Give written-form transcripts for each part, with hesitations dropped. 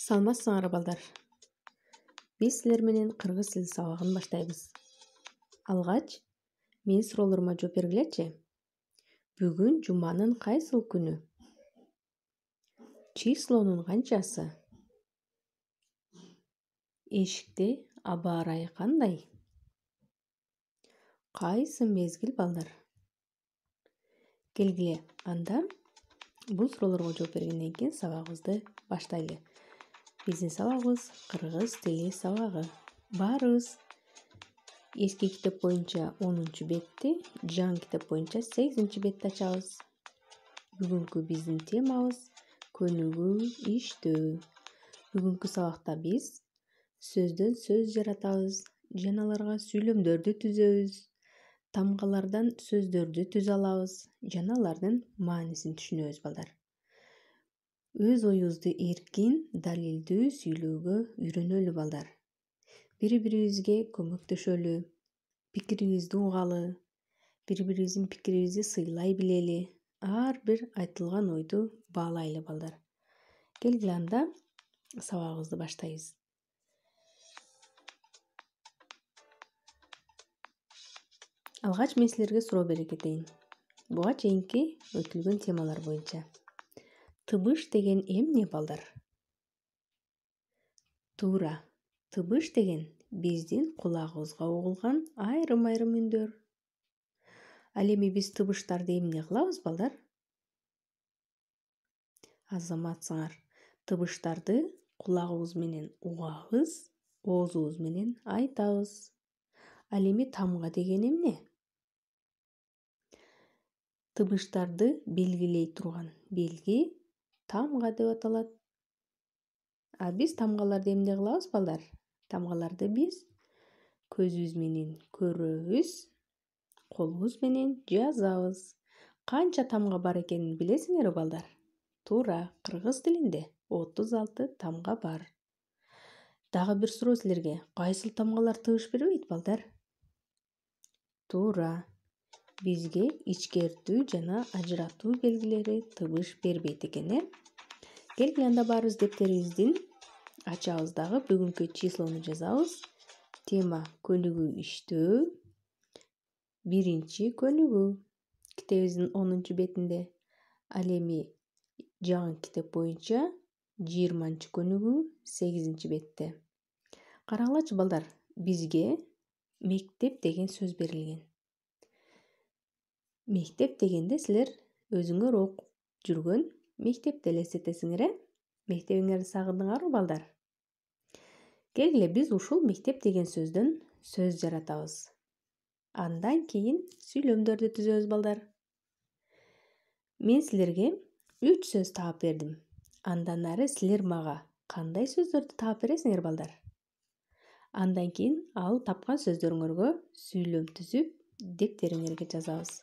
Саламатсыңар балдар. Биз силер менен кыргыз тили сабагын баштайбыз. Алгач, менин суроолорума жооп бергилечи. Бүгүн жуманын кайсыл күнү? Числонун канчасы? Эшикте аба ырайы кандай? Кайсы мезгил балдар? Келгиле, анда бул суроолорго жооп бергенден кийин сабагыбызды баштайлы. Биздин сабагыбыз кыргыз тили сабагы. Баарыбыз эски китеп боюнча 10-бетти, жаңы китеп боюнча 8-бетти ачабыз. Бүгүнкү биздин темабыз көнүгүү иштөө. Бүгүнкү сабакта биз сөздөн сөз жаратабыз, жана аларга сүйлөмдөрдү түзөбүз. Тамгалардан сөздөрдү түзө алабыз, жана алардын маанисин түшүнөбүз балдар. Өз оюбузду эркин, далилдүү сүйлөөгө үйрөнөлү балдар. Бири-бирибизге көмөктөшөлү, пикирибизди угалы, бири-бирибиздин пикирибизди сыйлай билели, ар бир айтылган ойду баалайлы балдар. Келгиле, анда сабагыбызды баштайбыз. Алгач мен силерге суроо бере кетейин. Буга чейинки өтүлгөн темалар боюнча. Тыбыш деген эмне балдар? Туура. Тыбыш деген биздин кулагыбызга угулган айрым-айрым үндөр. Ал эми биз тыбыштарды эмне кылабыз балдар? Азаматсыңар. Тыбыштарды кулагыбыз менен угабыз, оозубуз менен айтабыз. Ал эми тамга деген эмне? Тыбыштарды белгилей турган белги тамга деп аталат. А биз тамгаларды эмне кылабыз балдар? Тамгаларды биз көзүбүз менен көрөбүз, колубуз менен жазабыз. Канча тамга бар экенин билесиңерби балдар? Туура, кыргыз тилинде 36 тамга бар. Дагы бир суроо силерге. Кайсыл тамгалар тыбыш бербейт балдар? Туура. Бизге ичкертүү жана ажыратуу белгилери тыбыш бербейт экен, Келгиле, анда баарыбыз дептерибиздин ачабыз дагы бүгүнкү числону жазабыз. Тема көнүгүү иштөө. Биринчи көнүгүү. Китебибиздин 10-бетинде. Ал эми жаңы китеп боюнча 20 көнүгүү 8-бетте. Карагылачы балдар, бизге мектеп деген сөз берилген. Мектеп дегенде силер өзүңөр окуп жүргөн мектепти элестетесиңер, Мектебиңерди сагындыңарбы балдар? Келгиле, биз ушул мектеп деген сөздөн сөз жаратабыз. Андан кийин сүйлөмдөрдү түзөбүз балдар. Мен силерге 3 сөз таап бердим. Андан ары силер мага кандай сөздөрдү таап бересиңер балдар? Андан кийин ал тапкан сөздөрүңөргө сүйлөм түзүп, дептериңерге жазабыз.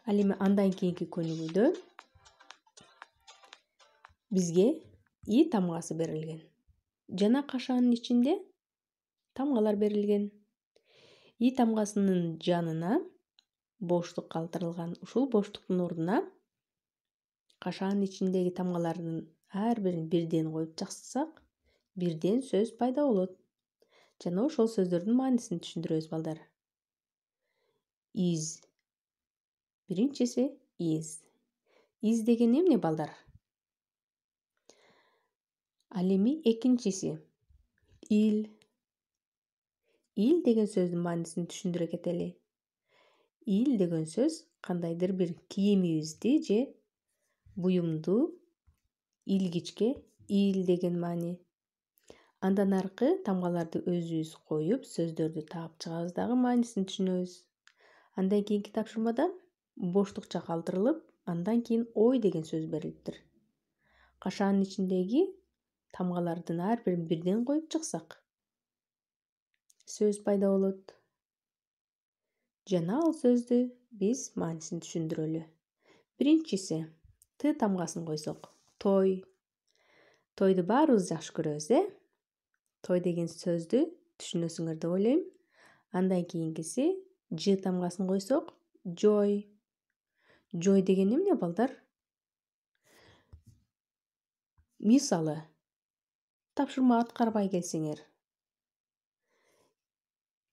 Ал эми андан кийинки көнүгүүдө бизге и тамгасы берилген. Жана кашаанын ичинде тамгалар берилген. И тамгасынын жанына боштук калтырылган. Ушул боштуктун ордуна кашаанын ичиндеги тамгалардын ар бирин бирден коюп жазсак, бирден сөз пайда болот. Жана ошол сөздөрдүн маанисин түшүндүрөбүз балдар. Из. Биринчиси из. Из деген эмне балдар? Ал эми экинчиси ил. Ил деген сөздүн маанисин түшүндүрө кетели. Ил деген сөз кандайдыр бир кийимибизди же буюмду илгичке ил деген маани. Андан аркы тамгаларды өзүбүз коюп, сөздөрдү таап чыгабыз дагы маанисин түшүнөбүз. Андан кийинки тапшырмада боштукча калтырылып, андан кийин ой деген сөз берилиптир. Кашаанын ичиндеги тамгалардын ар бирин бирден коюп чыксак, сөз пайда болот. Жана ал сөздү биз маанисин түшүндүрөлү. Биринчиси, т тамгасын койсок, той. Тойду баарыбыз жакшы көрөбүз, Той деген сөздү түшүнөсүңөр деп ойлойм. Андан кийинкиси, ж тамгасын койсок, жой. Жой деген эмне балдар? Мисалы, тапшырма аткарбай келсеңер,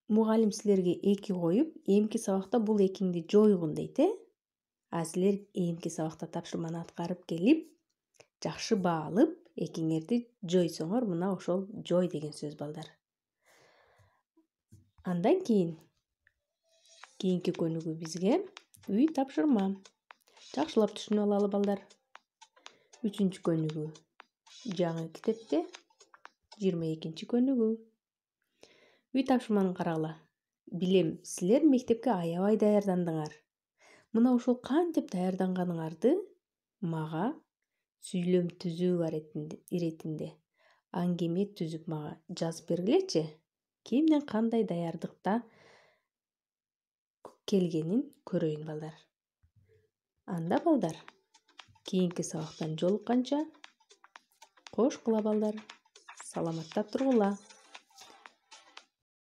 мугалим силерге 2 коюп, эмки сабакта бул 2ңди жойгун дейт, А силер эмки сабакта тапшырманы аткарып келип, жакшы баа алып, 2ңерди жойсоңор, мына ошол жой деген сөз балдар. Андан кийинки көнүгүү бизге үй тапшырма. Жакшылап түшүнүп алалы балдар. 3-чү көнүгүү жаңы китепте 22-чи көнүгүү. Үй тапшырманы карагыла. Билем, силер мектепке аябай даярдандыңар. Мына ошол кантип даярданганыңарды мага сүйлөм түзүү иретинде аңгеме түзүп мага жазып бергилечи. Кимдин кандай даярдыкта келгенин көрөйүн балдар. Анда балдар, кийинки сабактан жолукканча кош кыла балдар. Саламаттап тургула.